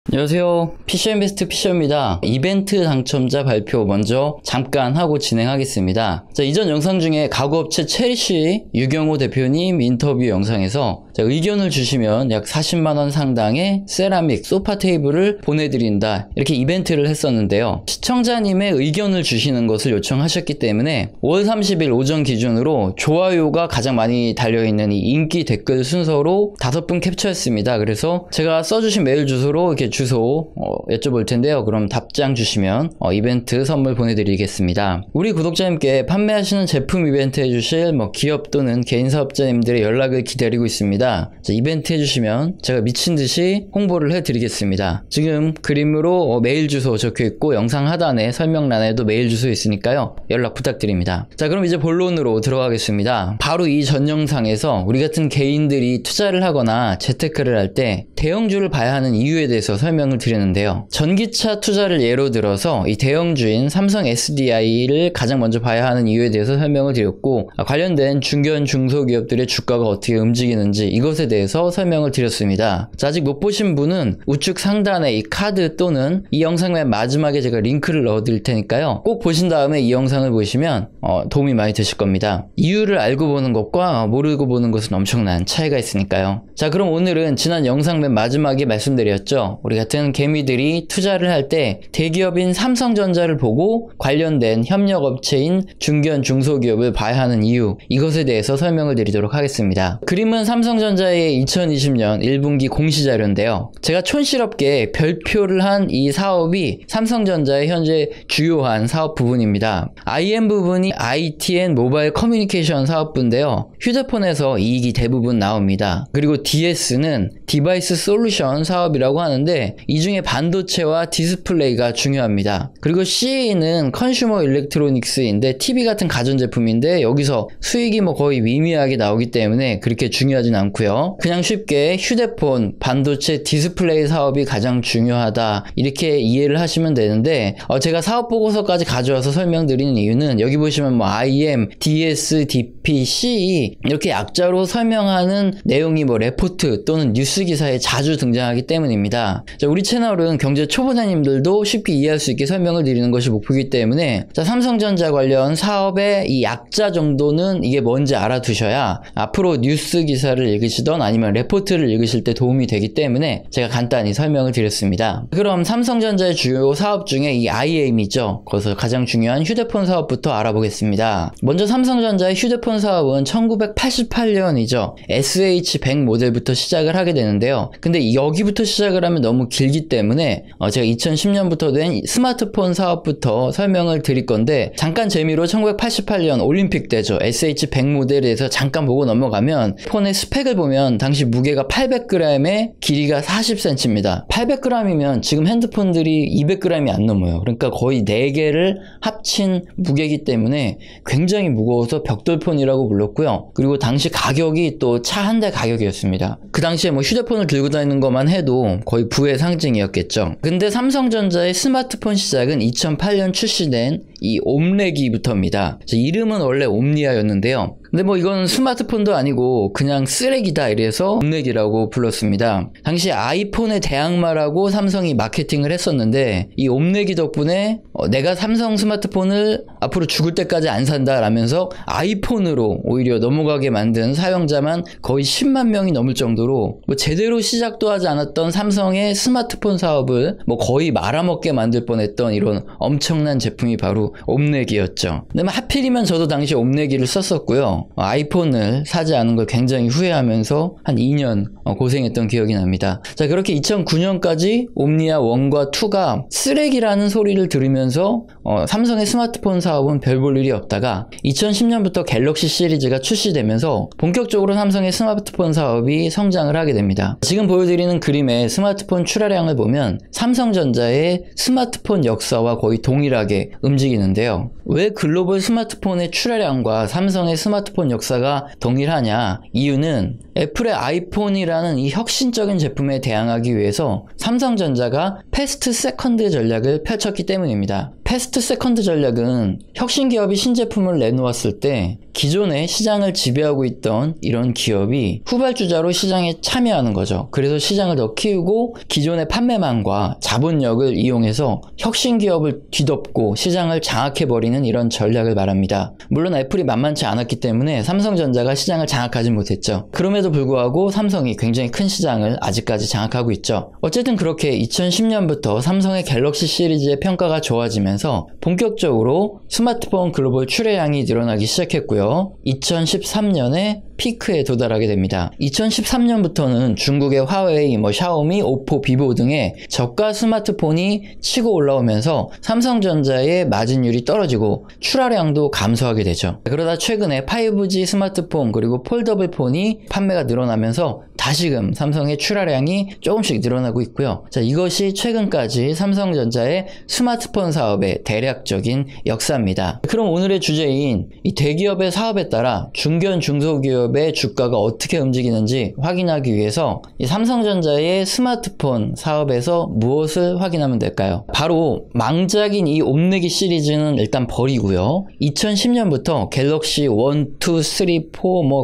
안녕하세요. PC인베스트 피셔입니다. 이벤트 당첨자 발표 먼저 잠깐 하고 진행하겠습니다. 자, 이전 영상 중에 가구업체 체리쉬 유경호 대표님 인터뷰 영상에서 의견을 주시면 약 40만원 상당의 세라믹 소파 테이블을 보내드린다, 이렇게 이벤트를 했었는데요. 시청자님의 의견을 주시는 것을 요청하셨기 때문에 5월 30일 오전 기준으로 좋아요가 가장 많이 달려있는 이 인기 댓글 순서로 5분 캡처했습니다. 그래서 제가 써주신 메일 주소로 이렇게 주소 여쭤볼 텐데요. 그럼 답장 주시면 이벤트 선물 보내드리겠습니다. 우리 구독자님께 판매하시는 제품 이벤트 해주실 기업 또는 개인 사업자님들의 연락을 기다리고 있습니다. 자, 이벤트 해주시면 제가 미친듯이 홍보를 해드리겠습니다. 지금 그림으로 메일 주소 적혀있고 영상 하단에 설명란에도 메일 주소 있으니까요, 연락 부탁드립니다. 자, 그럼 이제 본론으로 들어가겠습니다. 바로 이 전 영상에서 우리 같은 개인들이 투자를 하거나 재테크를 할 때 대형주를 봐야 하는 이유에 대해서 설명을 드리는데요. 전기차 투자를 예로 들어서 이 대형주인 삼성 SDI를 가장 먼저 봐야 하는 이유에 대해서 설명을 드렸고, 관련된 중견 중소기업들의 주가가 어떻게 움직이는지 이것에 대해서 설명을 드렸습니다. 자, 아직 못 보신 분은 우측 상단에 이 카드 또는 이 영상 맨 마지막에 제가 링크를 넣어 드릴 테니까요, 꼭 보신 다음에 이 영상을 보시면 도움이 많이 되실 겁니다. 이유를 알고 보는 것과 모르고 보는 것은 엄청난 차이가 있으니까요. 자, 그럼 오늘은 지난 영상 맨 마지막에 말씀드렸죠. 우리 같은 개미들이 투자를 할 때 대기업인 삼성전자를 보고 관련된 협력업체인 중견 중소기업을 봐야 하는 이유, 이것에 대해서 설명을 드리도록 하겠습니다. 그림은 삼성전자의 2020년 1분기 공시자료인데요. 제가 촌스럽게 별표를 한 이 사업이 삼성전자의 현재 주요한 사업 부분입니다. IM 부분이 IT 앤 모바일 커뮤니케이션 사업부인데요. 휴대폰에서 이익이 대부분 나옵니다. 그리고 DS는 디바이스 솔루션 사업이라고 하는데, 이 중에 반도체와 디스플레이가 중요합니다. 그리고 CA는 컨슈머 일렉트로닉스인데 TV 같은 가전제품인데, 여기서 수익이 거의 미미하게 나오기 때문에 그렇게 중요하진 않고요. 그냥 쉽게 휴대폰, 반도체, 디스플레이 사업이 가장 중요하다, 이렇게 이해를 하시면 되는데, 제가 사업보고서까지 가져와서 설명드리는 이유는 여기 보시면 IM, DS, DP, CE 이렇게 약자로 설명하는 내용이 레포트 또는 뉴스 기사에 자주 등장하기 때문입니다. 자, 우리 채널은 경제 초보자님들도 쉽게 이해할 수 있게 설명을 드리는 것이 목표이기 때문에, 자, 삼성전자 관련 사업의 이 약자 정도는 이게 뭔지 알아두셔야 앞으로 뉴스 기사를 읽으시던 아니면 레포트를 읽으실 때 도움이 되기 때문에 제가 간단히 설명을 드렸습니다. 그럼 삼성전자의 주요 사업 중에 이 IM이죠. 거기서 가장 중요한 휴대폰 사업부터 알아보겠습니다. 먼저 삼성전자의 휴대폰 사업은 1988년이죠. SH100 모델부터 시작을 하게 되는데요. 근데 여기부터 시작을 하면 너무 길기 때문에 제가 2010년부터 된 스마트폰 사업부터 설명을 드릴 건데, 잠깐 재미로 1988년 올림픽 때죠. SH100 모델에 대해서 잠깐 보고 넘어가면, 폰의 스펙을 보면 당시 무게가 800g에 길이가 40cm입니다. 800g이면 지금 핸드폰들이 200g이 안 넘어요. 그러니까 거의 4개를 합친 무게이기 때문에 굉장히 무거워서 벽돌폰이라고 불렀고요. 그리고 당시 가격이 또 차 한 대 가격이었습니다. 그 당시에 휴대폰을 들고 다니는 것만 해도 거의 부의 상징이었겠죠. 근데 삼성전자의 스마트폰 시작은 2008년 출시된 이 옴레기부터입니다. 이름은 원래 옴니아였는데요. 근데 이건 스마트폰도 아니고 그냥 쓰레기다, 이래서 옴레기라고 불렀습니다. 당시 아이폰의 대항마라고 삼성이 마케팅을 했었는데, 이 옴레기 덕분에 내가 삼성 스마트폰을 앞으로 죽을 때까지 안 산다 라면서 아이폰으로 오히려 넘어가게 만든 사용자만 거의 10만 명이 넘을 정도로 제대로 시작도 하지 않았던 삼성의 스마트폰 사업을 거의 말아먹게 만들 뻔했던 이런 엄청난 제품이 바로 옴레기였죠. 근데 하필이면 저도 당시 옴레기를 썼었고요. 아이폰을 사지 않은 걸 굉장히 후회하면서 한 2년 고생했던 기억이 납니다. 자, 그렇게 2009년까지 옴니아 1과 2가 쓰레기라는 소리를 들으면서 삼성의 스마트폰 사업은 별 볼 일이 없다가 2010년부터 갤럭시 시리즈가 출시되면서 본격적으로 삼성의 스마트폰 사업이 성장을 하게 됩니다. 지금 보여드리는 그림의 스마트폰 출하량을 보면 삼성전자의 스마트폰 역사와 거의 동일하게 움직이는데요. 왜 글로벌 스마트폰의 출하량과 삼성의 스마트폰 역사가 동일하냐? 이유는 애플의 아이폰이라는 이 혁신적인 제품에 대항하기 위해서 삼성전자가 패스트 세컨드 전략을 펼쳤기 때문입니다. 패스트 세컨드 전략은 혁신 기업이 신제품을 내놓았을 때 기존에 시장을 지배하고 있던 이런 기업이 후발주자로 시장에 참여하는 거죠. 그래서 시장을 더 키우고 기존의 판매망과 자본력을 이용해서 혁신 기업을 뒤덮고 시장을 장악해버리는 이런 전략을 말합니다. 물론 애플이 만만치 않았기 때문에 삼성전자가 시장을 장악하지 못했죠. 그럼에도 불구하고 삼성이 굉장히 큰 시장을 아직까지 장악하고 있죠. 어쨌든 그렇게 2010년부터 삼성의 갤럭시 시리즈의 평가가 좋아지면서 본격적으로 스마트폰 글로벌 출하량이 늘어나기 시작했고요. 2013년에 피크에 도달하게 됩니다. 2013년부터는 중국의 화웨이, 샤오미, 오포, 비보 등의 저가 스마트폰이 치고 올라오면서 삼성전자의 마진율이 떨어지고 출하량도 감소하게 되죠. 그러다 최근에 5G 스마트폰 그리고 폴더블 폰이 판매가 늘어나면서 다시금 삼성의 출하량이 조금씩 늘어나고 있고요. 자, 이것이 최근까지 삼성전자의 스마트폰 사업의 대략적인 역사입니다. 그럼 오늘의 주제인 이 대기업의 사업에 따라 중견 중소기업의 주가가 어떻게 움직이는지 확인하기 위해서 이 삼성전자의 스마트폰 사업에서 무엇을 확인하면 될까요? 바로 망작인 이 옴니기 시리즈는 일단 버리고요. 2010년부터 갤럭시 1, 2, 3, 4, 5,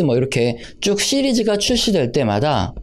6 이렇게 쭉 시리즈가 출시될 때마다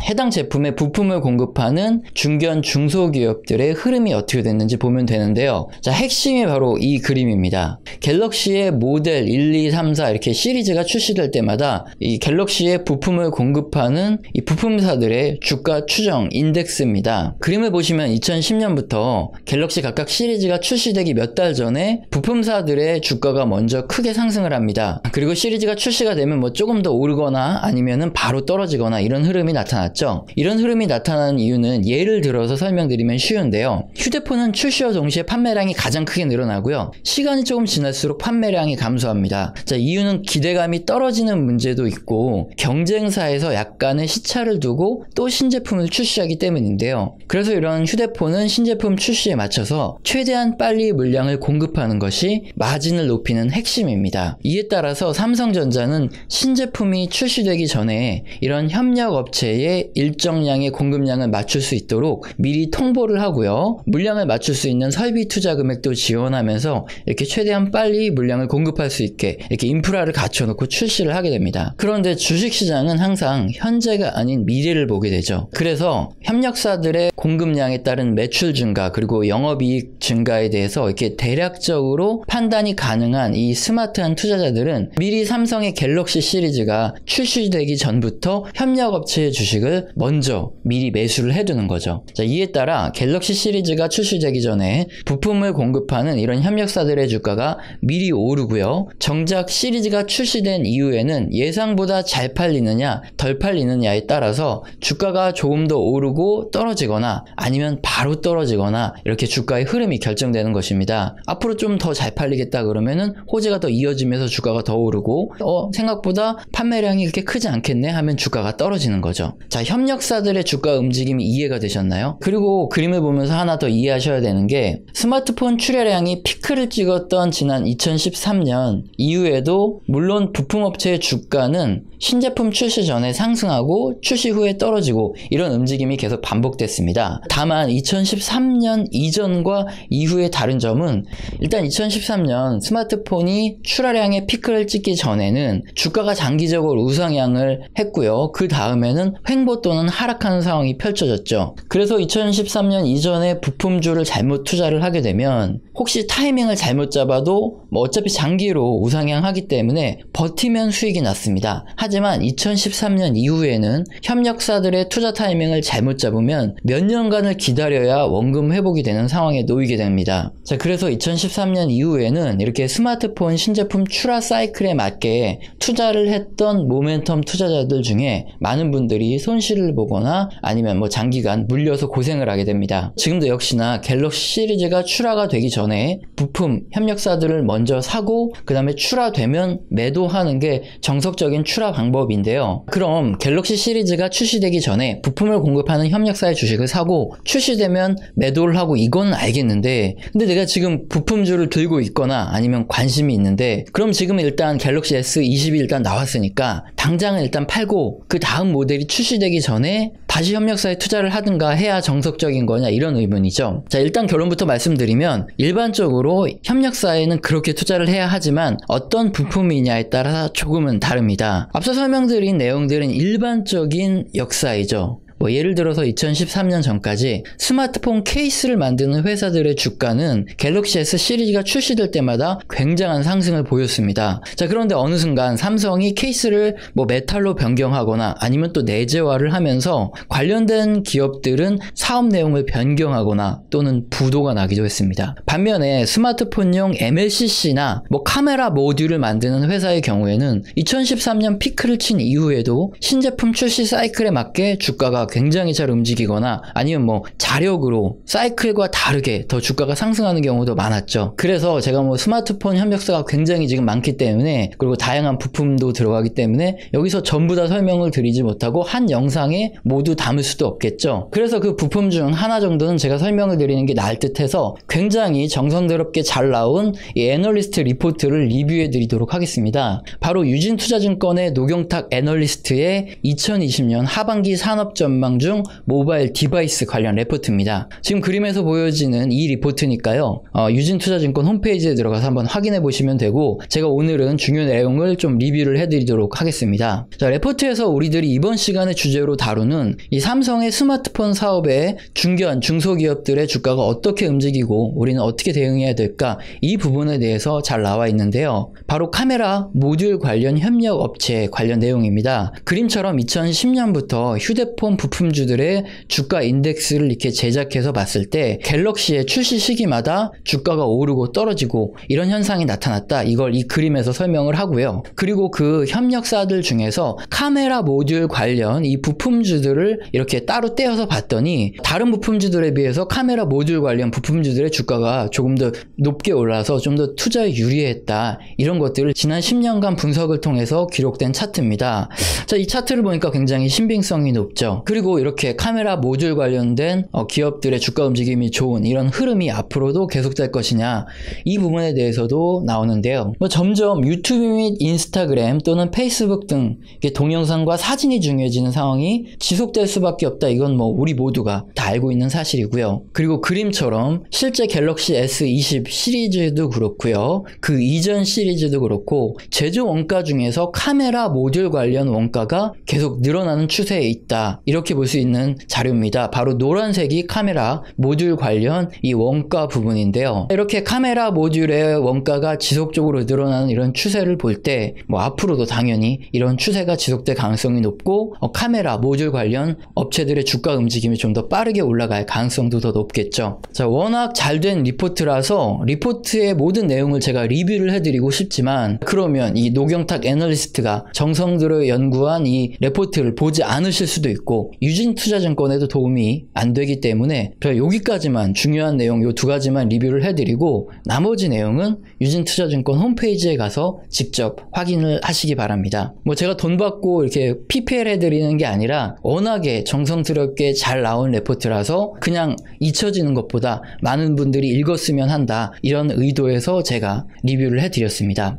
해당 제품의 부품을 공급하는 중견 중소기업들의 흐름이 어떻게 됐는지 보면 되는데요. 자, 핵심이 바로 이 그림입니다. 갤럭시의 모델 1, 2, 3, 4 이렇게 시리즈가 출시될 때마다 이 갤럭시의 부품을 공급하는 이 부품사들의 주가 추정 인덱스입니다. 그림을 보시면 2010년부터 갤럭시 각각 시리즈가 출시되기 몇 달 전에 부품사들의 주가가 먼저 크게 상승을 합니다. 그리고 시리즈가 출시가 되면 조금 더 오르거나 아니면은 바로 떨어지거나 이런 흐름이 나타났죠. 이런 흐름이 나타나는 이유는 예를 들어서 설명드리면 쉬운데요. 휴대폰은 출시와 동시에 판매량이 가장 크게 늘어나고요. 시간이 조금 지날수록 판매량이 감소합니다. 자, 이유는 기대감이 떨어지는 문제도 있고 경쟁사에서 약간의 시차를 두고 또 신제품을 출시하기 때문인데요. 그래서 이런 휴대폰은 신제품 출시에 맞춰서 최대한 빨리 물량을 공급하는 것이 마진을 높이는 핵심입니다. 이에 따라서 삼성전자는 신제품이 출시되기 전에 이런 협력 업체의 일정량의 공급량을 맞출 수 있도록 미리 통보를 하고요. 물량을 맞출 수 있는 설비 투자 금액도 지원하면서 이렇게 최대한 빨리 물량을 공급할 수 있게 이렇게 인프라를 갖춰놓고 출시를 하게 됩니다. 그런데 주식시장은 항상 현재가 아닌 미래를 보게 되죠. 그래서 협력사들의 공급량에 따른 매출 증가 그리고 영업이익 증가에 대해서 이렇게 대략적으로 판단이 가능한 이 스마트한 투자자들은 미리 삼성의 갤럭시 시리즈가 출시되기 전부터 협력업체의 주식을 먼저 미리 매수를 해두는 거죠. 자, 이에 따라 갤럭시 시리즈가 출시되기 전에 부품을 공급하는 이런 협력사들의 주가가 미리 오르고요. 정작 시리즈가 출시된 이후에는 예상보다 잘 팔리느냐 덜 팔리느냐에 따라서 주가가 조금 더 오르고 떨어지거나 아니면 바로 떨어지거나 이렇게 주가의 흐름이 결정되는 것입니다. 앞으로 좀 더 잘 팔리겠다 그러면은 호재가 더 이어지면서 주가가 더 오르고 생각보다 판매량이 그렇게 크지 않겠네 하면 주가가 떨어지는 거죠. 자, 협력사들의 주가 움직임이 이해가 되셨나요? 그리고 그림을 보면서 하나 더 이해하셔야 되는 게 스마트폰 출하량이 피크를 찍었던 지난 2013년 이후에도 물론 부품업체의 주가는 신제품 출시 전에 상승하고 출시 후에 떨어지고 이런 움직임이 계속 반복됐습니다. 다만 2013년 이전과 이후의 다른 점은 일단 2013년 스마트폰이 출하량의 피크를 찍기 전에는 주가가 장기적으로 우상향을 했고요. 그 다음에는 횡보 또는 하락하는 상황이 펼쳐졌죠. 그래서 2013년 이전에 부품주를 잘못 투자를 하게 되면 혹시 타이밍을 잘못 잡아도 어차피 장기로 우상향하기 때문에 버티면 수익이 났습니다. 하지만 2013년 이후에는 협력사들의 투자 타이밍을 잘못 잡으면 몇 년간을 기다려야 원금 회복이 되는 상황에 놓이게 됩니다. 자, 그래서 2013년 이후에는 이렇게 스마트폰 신제품 출하 사이클에 맞게 투자를 했던 모멘텀 투자자들 중에 많은 분들이 손실을 보거나 아니면 장기간 물려서 고생을 하게 됩니다. 지금도 역시나 갤럭시 시리즈가 출하가 되기 전에 부품 협력사들을 먼저 사고 그 다음에 출하되면 매도하는 게 정석적인 출하 방법인데요. 그럼 갤럭시 시리즈가 출시되기 전에 부품을 공급하는 협력사의 주식을 사고 출시되면 매도를 하고 이건 알겠는데, 근데 내가 지금 부품주를 들고 있거나 아니면 관심이 있는데, 그럼 지금 일단 갤럭시 S20이 일단 나왔으니까 당장은 일단 팔고 그 다음 모델이 출시되기 전에 다시 협력사에 투자를 하든가 해야 정석적인 거냐, 이런 의문이죠. 자, 일단 결론부터 말씀드리면 일반적으로 협력사에는 그렇게 투자를 해야 하지만 어떤 부품이냐에 따라 조금은 다릅니다. 앞서 설명드린 내용들은 일반적인 역사이죠. 예를 들어서 2013년 전까지 스마트폰 케이스를 만드는 회사들의 주가는 갤럭시 S 시리즈가 출시될 때마다 굉장한 상승을 보였습니다. 자, 그런데 어느 순간 삼성이 케이스를 메탈로 변경하거나 아니면 또 내재화를 하면서 관련된 기업들은 사업 내용을 변경하거나 또는 부도가 나기도 했습니다. 반면에 스마트폰용 MLCC나 카메라 모듈을 만드는 회사의 경우에는 2013년 피크를 친 이후에도 신제품 출시 사이클에 맞게 주가가 굉장히 잘 움직이거나 아니면 자력으로 사이클과 다르게 더 주가가 상승하는 경우도 많았죠. 그래서 제가 스마트폰 협력사가 굉장히 지금 많기 때문에, 그리고 다양한 부품도 들어가기 때문에 여기서 전부 다 설명을 드리지 못하고 한 영상에 모두 담을 수도 없겠죠. 그래서 그 부품 중 하나 정도는 제가 설명을 드리는 게 나을 듯해서 굉장히 정성스럽게 잘 나온 이 애널리스트 리포트를 리뷰해 드리도록 하겠습니다. 바로 유진투자증권의 노경탁 애널리스트의 2020년 하반기 산업 전망 중 모바일 디바이스 관련 레포트입니다. 지금 그림에서 보여지는 이 리포트니까요. 유진투자증권 홈페이지에 들어가서 한번 확인해 보시면 되고, 제가 오늘은 중요 내용을 좀 리뷰를 해드리도록 하겠습니다. 자, 레포트에서 우리들이 이번 시간의 주제로 다루는 이 삼성의 스마트폰 사업의 중견, 중소기업들의 주가가 어떻게 움직이고 우리는 어떻게 대응해야 될까, 이 부분에 대해서 잘 나와 있는데요. 바로 카메라 모듈 관련 협력 업체 관련 내용입니다. 그림처럼 2010년부터 휴대폰 부품주들의 주가 인덱스를 이렇게 제작해서 봤을 때 갤럭시의 출시 시기마다 주가가 오르고 떨어지고 이런 현상이 나타났다, 이걸 이 그림에서 설명을 하고요. 그리고 그 협력사들 중에서 카메라 모듈 관련 이 부품주들을 이렇게 따로 떼어서 봤더니 다른 부품주들에 비해서 카메라 모듈 관련 부품주들의 주가가 조금 더 높게 올라서 좀 더 투자에 유리했다, 이런 것들을 지난 10년간 분석을 통해서 기록된 차트입니다. 자, 이 차트를 보니까 굉장히 신빙성이 높죠. 그리고 이렇게 카메라 모듈 관련된 기업들의 주가 움직임이 좋은 이런 흐름이 앞으로도 계속될 것이냐, 이 부분에 대해서도 나오는데요. 점점 유튜브 및 인스타그램 또는 페이스북 등 동영상과 사진이 중요해지는 상황이 지속될 수밖에 없다, 이건 우리 모두가 다 알고 있는 사실이고요. 그리고 그림처럼 실제 갤럭시 S20 시리즈도 그렇고요, 그 이전 시리즈도 그렇고 제조 원가 중에서 카메라 모듈 관련 원가가 계속 늘어나는 추세에 있다, 이렇게 볼 수 있는 자료입니다. 바로 노란색이 카메라 모듈 관련 이 원가 부분인데요. 이렇게 카메라 모듈의 원가가 지속적으로 늘어나는 이런 추세를 볼 때 앞으로도 당연히 이런 추세가 지속될 가능성이 높고 카메라 모듈 관련 업체들의 주가 움직임이 좀 더 빠르게 올라갈 가능성도 더 높겠죠. 자, 워낙 잘된 리포트라서 리포트의 모든 내용을 제가 리뷰를 해드리고 싶지만, 그러면 이 노경탁 애널리스트가 정성 들여 연구한 이 레포트를 보지 않으실 수도 있고 유진투자증권에도 도움이 안 되기 때문에 제가 여기까지만, 중요한 내용 요 두 가지만 리뷰를 해드리고 나머지 내용은 유진투자증권 홈페이지에 가서 직접 확인을 하시기 바랍니다. 제가 돈 받고 이렇게 PPL 해드리는 게 아니라 워낙에 정성스럽게 잘 나온 레포트라서 그냥 잊혀지는 것보다 많은 분들이 읽었으면 한다, 이런 의도에서 제가 리뷰를 해드렸습니다.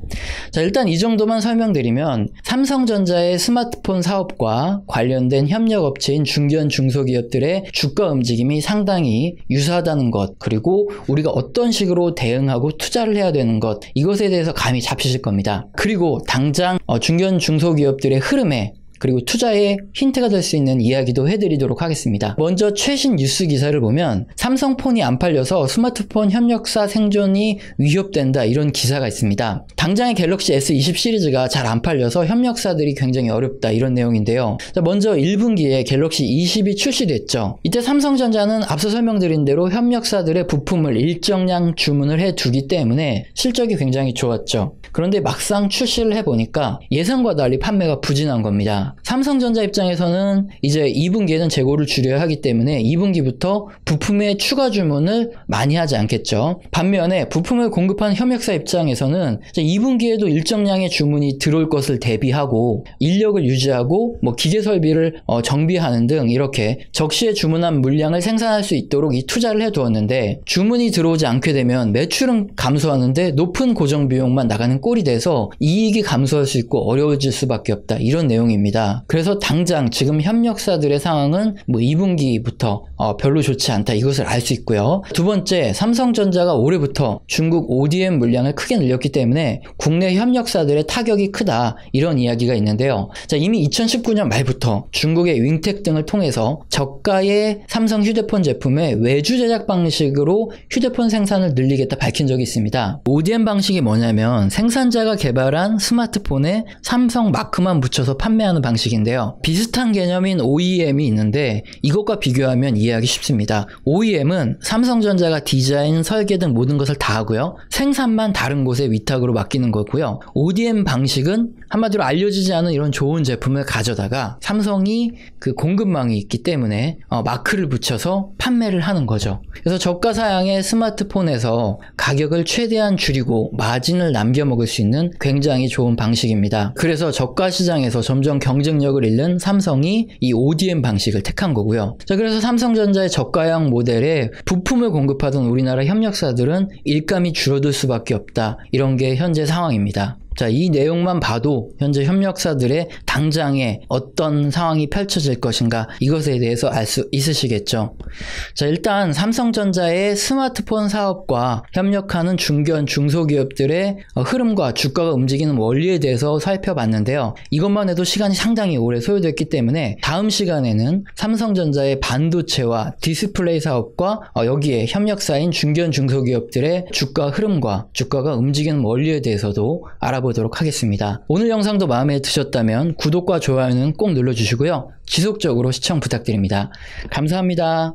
자, 일단 이 정도만 설명드리면 삼성전자의 스마트폰 사업과 관련된 협력업체인 중견 중소기업들의 주가 움직임이 상당히 유사하다는 것, 그리고 우리가 어떤 식으로 대응하고 투자를 해야 되는 것, 이것에 대해서 감이 잡히실 겁니다. 그리고 당장 중견 중소기업들의 흐름에 그리고 투자에 힌트가 될 수 있는 이야기도 해드리도록 하겠습니다. 먼저 최신 뉴스 기사를 보면 삼성폰이 안 팔려서 스마트폰 협력사 생존이 위협된다, 이런 기사가 있습니다. 당장의 갤럭시 S20 시리즈가 잘 안 팔려서 협력사들이 굉장히 어렵다, 이런 내용인데요. 자, 먼저 1분기에 갤럭시 20이 출시됐죠. 이때 삼성전자는 앞서 설명드린 대로 협력사들의 부품을 일정량 주문을 해두기 때문에 실적이 굉장히 좋았죠. 그런데 막상 출시를 해보니까 예상과 달리 판매가 부진한 겁니다. 있습니다. 삼성전자 입장에서는 이제 2분기에는 재고를 줄여야 하기 때문에 2분기부터 부품의 추가 주문을 많이 하지 않겠죠. 반면에 부품을 공급한 협력사 입장에서는 이제 2분기에도 일정량의 주문이 들어올 것을 대비하고 인력을 유지하고 뭐 기계 설비를 정비하는 등 이렇게 적시에 주문한 물량을 생산할 수 있도록 이 투자를 해두었는데, 주문이 들어오지 않게 되면 매출은 감소하는데 높은 고정 비용만 나가는 꼴이 돼서 이익이 감소할 수 있고 어려워질 수밖에 없다, 이런 내용입니다. 그래서 당장 지금 협력사들의 상황은 뭐 2분기부터 별로 좋지 않다, 이것을 알 수 있고요. 두 번째, 삼성전자가 올해부터 중국 ODM 물량을 크게 늘렸기 때문에 국내 협력사들의 타격이 크다, 이런 이야기가 있는데요. 자, 이미 2019년 말부터 중국의 윙텍 등을 통해서 저가의 삼성 휴대폰 제품의 외주 제작 방식으로 휴대폰 생산을 늘리겠다 밝힌 적이 있습니다. ODM 방식이 뭐냐면 생산자가 개발한 스마트폰에 삼성 마크만 붙여서 판매하는 방식인데요. 비슷한 개념인 OEM이 있는데 이것과 비교하면 이해하기 쉽습니다. OEM은 삼성전자가 디자인, 설계 등 모든 것을 다 하고요. 생산만 다른 곳에 위탁으로 맡기는 거고요. ODM 방식은 한마디로 알려지지 않은 이런 좋은 제품을 가져다가 삼성이 그 공급망이 있기 때문에 마크를 붙여서 판매를 하는 거죠. 그래서 저가 사양의 스마트폰에서 가격을 최대한 줄이고 마진을 남겨 먹을 수 있는 굉장히 좋은 방식입니다. 그래서 저가 시장에서 점점 경쟁력을 잃는 삼성이 이 ODM 방식을 택한 거고요. 자, 그래서 삼성전자의 저가형 모델에 부품을 공급하던 우리나라 협력사들은 일감이 줄어들 수밖에 없다, 이런 게 현재 상황입니다. 자, 이 내용만 봐도 현재 협력사들의 당장에 어떤 상황이 펼쳐질 것인가, 이것에 대해서 알 수 있으시겠죠. 자, 일단 삼성전자의 스마트폰 사업과 협력하는 중견 중소기업들의 흐름과 주가가 움직이는 원리에 대해서 살펴봤는데요. 이것만 해도 시간이 상당히 오래 소요됐기 때문에 다음 시간에는 삼성전자의 반도체와 디스플레이 사업과 여기에 협력사인 중견 중소기업들의 주가 흐름과 주가가 움직이는 원리에 대해서도 알아보도록 하겠습니다. 오늘 영상도 마음에 드셨다면 구독과 좋아요는 꼭 눌러주시고요. 지속적으로 시청 부탁드립니다. 감사합니다.